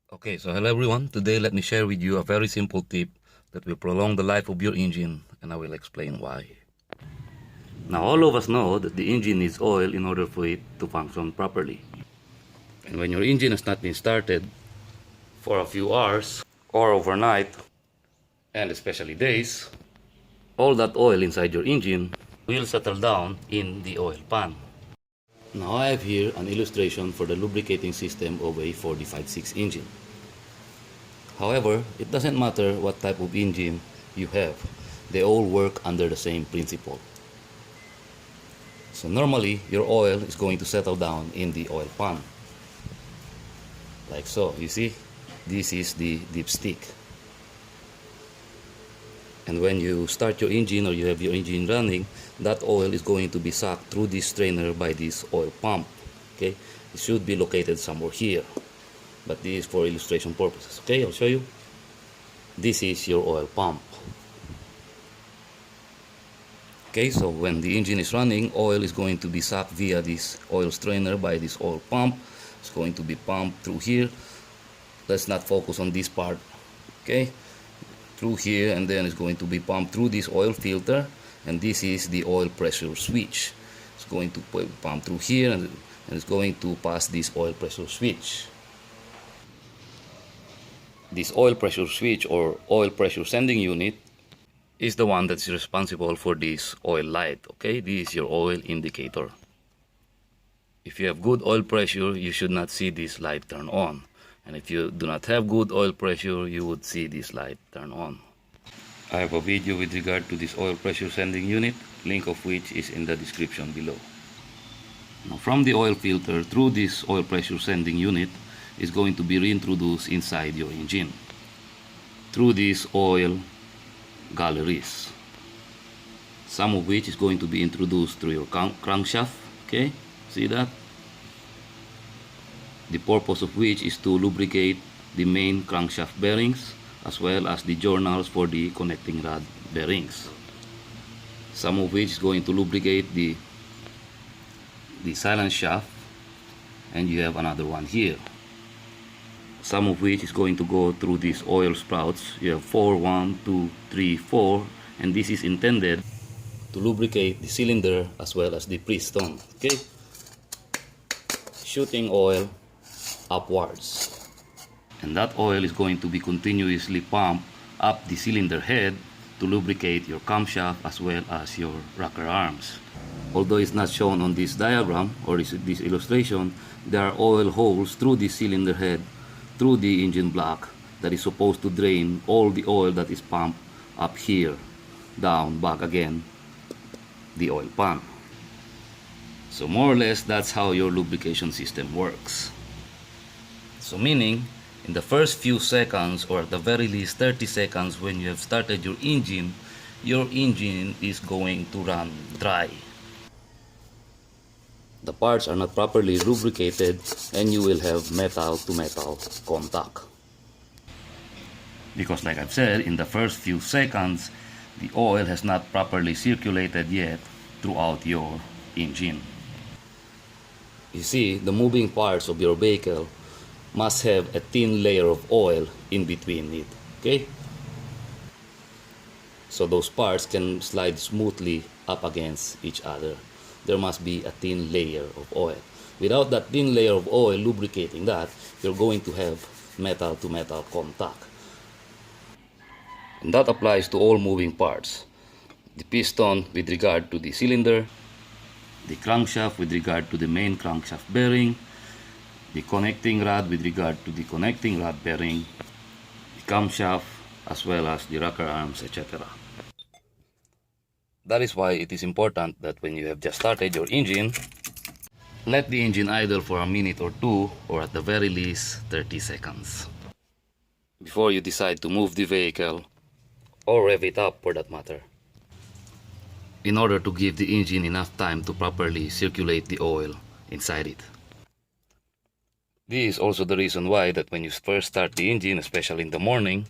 Okay, so hello everyone. Today let me share with you a very simple tip that will prolong the life of your engine, and I will explain why. Now all of us know that the engine needs oil in order for it to function properly. And when your engine has not been started for a few hours or overnight, and especially days, all that oil inside your engine will settle down in the oil pan. Now I have here an illustration for the lubricating system of a 456 engine. However, it doesn't matter what type of engine you have, they all work under the same principle. So normally, your oil is going to settle down in the oil pan. Like so, you see, this is the dipstick. And when you start your engine or you have your engine running, that oil is going to be sucked through this strainer by this oil pump. Okay, it should be located somewhere here, but this is for illustration purposes. Okay, I'll show you. This is your oil pump. Okay, so when the engine is running, oil is going to be sucked via this oil strainer by this oil pump. It's going to be pumped through here. Let's not focus on this part. Okay, through here, and then it's going to be pumped through this oil filter, and this is the oil pressure switch. It's going to pump through here, and it's going to pass this oil pressure switch. This oil pressure switch or oil pressure sending unit is the one that's responsible for this oil light. Okay, this is your oil indicator. If you have good oil pressure, you should not see this light turn on. And if you do not have good oil pressure, you would see this light turn on. I have a video with regard to this oil pressure sending unit, link of which is in the description below. Now from the oil filter through this oil pressure sending unit is going to be reintroduced inside your engine through these oil galleries, some of which is going to be introduced through your crankshaft. Okay, see that? The purpose of which is to lubricate the main crankshaft bearings as well as the journals for the connecting rod bearings, some of which is going to lubricate the silent shaft, and you have another one here, some of which is going to go through these oil sprouts. You have 4, 1, 2, 3, 4, and this is intended to lubricate the cylinder as well as the piston. Okay, shooting oil upwards, and that oil is going to be continuously pumped up the cylinder head to lubricate your camshaft as well as your rocker arms. Although it's not shown on this diagram or this illustration, there are oil holes through the cylinder head, through the engine block, that is supposed to drain all the oil that is pumped up here, down, back again, the oil pan. So more or less, that's how your lubrication system works. So meaning, in the first few seconds, or at the very least 30 seconds when you have started your engine is going to run dry. The parts are not properly lubricated, and you will have metal to metal contact. Because like I've said, in the first few seconds, the oil has not properly circulated yet throughout your engine. You see, the moving parts of your vehicle must have a thin layer of oil in between it. Okay? So those parts can slide smoothly up against each other. There must be a thin layer of oil. Without that thin layer of oil lubricating that, you're going to have metal to metal contact. And that applies to all moving parts. The piston with regard to the cylinder, the crankshaft with regard to the main crankshaft bearing, the connecting rod with regard to the connecting rod bearing, the camshaft, as well as the rocker arms, etc. That is why it is important that when you have just started your engine, let the engine idle for a minute or two, or at the very least 30 seconds, before you decide to move the vehicle, or rev it up for that matter, in order to give the engine enough time to properly circulate the oil inside it. This is also the reason why that when you first start the engine, especially in the morning,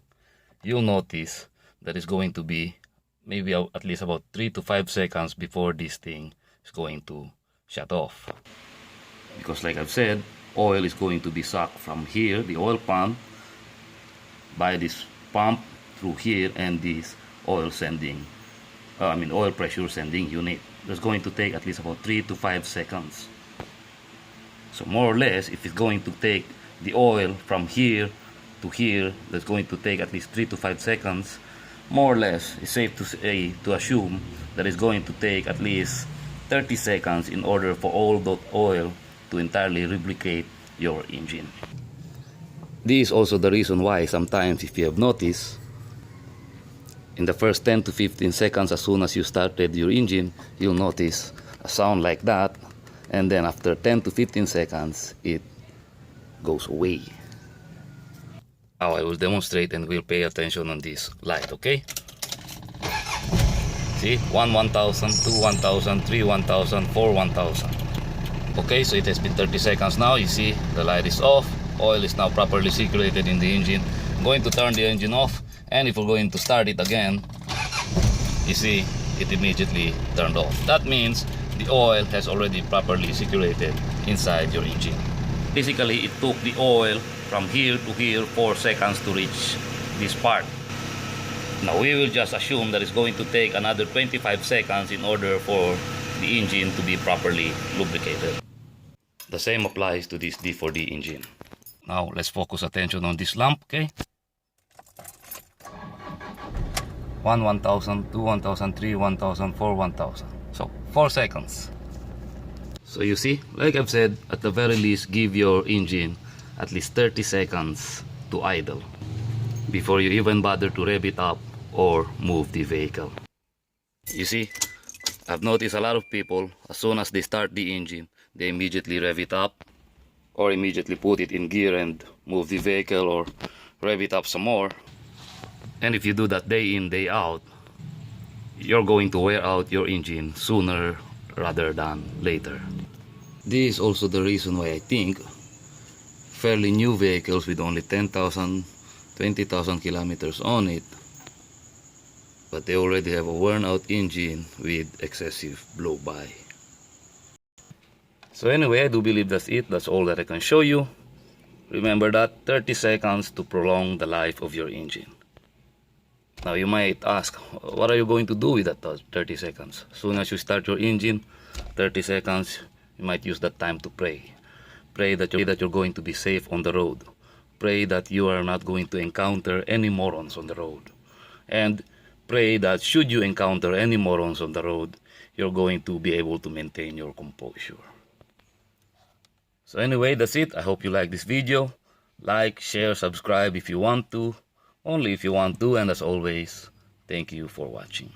you'll notice that it's going to be maybe at least about 3 to 5 seconds before this thing is going to shut off. Because like I've said, oil is going to be sucked from here, the oil pump, by this pump through here and this oil sending, oil pressure sending unit. That's going to take at least about 3 to 5 seconds. So more or less, if it's going to take the oil from here to here, that's going to take at least 3 to 5 seconds. More or less, it's safe to assume that it's going to take at least 30 seconds in order for all that oil to entirely lubricate your engine. This is also the reason why sometimes, if you have noticed, in the first 10 to 15 seconds as soon as you started your engine, you'll notice a sound like that, and then after 10 to 15 seconds it goes away. Now I will demonstrate and we'll pay attention on this light, okay? See, 1 1000, 2 1000, 3 1000, 4 1000. Okay, so it has been 30 seconds now. You see the light is off, oil is now properly circulated in the engine. I'm going to turn the engine off, and if we're going to start it again, you see it immediately turned off. That means the oil has already properly circulated inside your engine. Basically, it took the oil from here to here 4 seconds to reach this part. Now we will just assume that it's going to take another 25 seconds in order for the engine to be properly lubricated. The same applies to this D4D engine. Now let's focus attention on this lamp, okay? 1 1000, 2 1000, 3 1000, 4 1000. So 4 seconds. So you see, like I've said, at the very least, give your engine at least 30 seconds to idle before you even bother to rev it up or move the vehicle. You see, I've noticed a lot of people, as soon as they start the engine, they immediately rev it up or immediately put it in gear and move the vehicle or rev it up some more. And if you do that day in, day out, you're going to wear out your engine sooner rather than later. This is also the reason why I think fairly new vehicles with only 10,000, 20,000 kilometers on it, but they already have a worn out engine with excessive blow-by. So anyway, I do believe that's it. That's all that I can show you. Remember that 30 seconds to prolong the life of your engine. Now you might ask, what are you going to do with that 30 seconds? As soon as you start your engine, 30 seconds, you might use that time to pray. Pray that you're going to be safe on the road. Pray that you are not going to encounter any morons on the road. And pray that should you encounter any morons on the road, you're going to be able to maintain your composure. So anyway, that's it. I hope you like this video. Like, share, subscribe if you want to. Only if you want to, and as always, thank you for watching.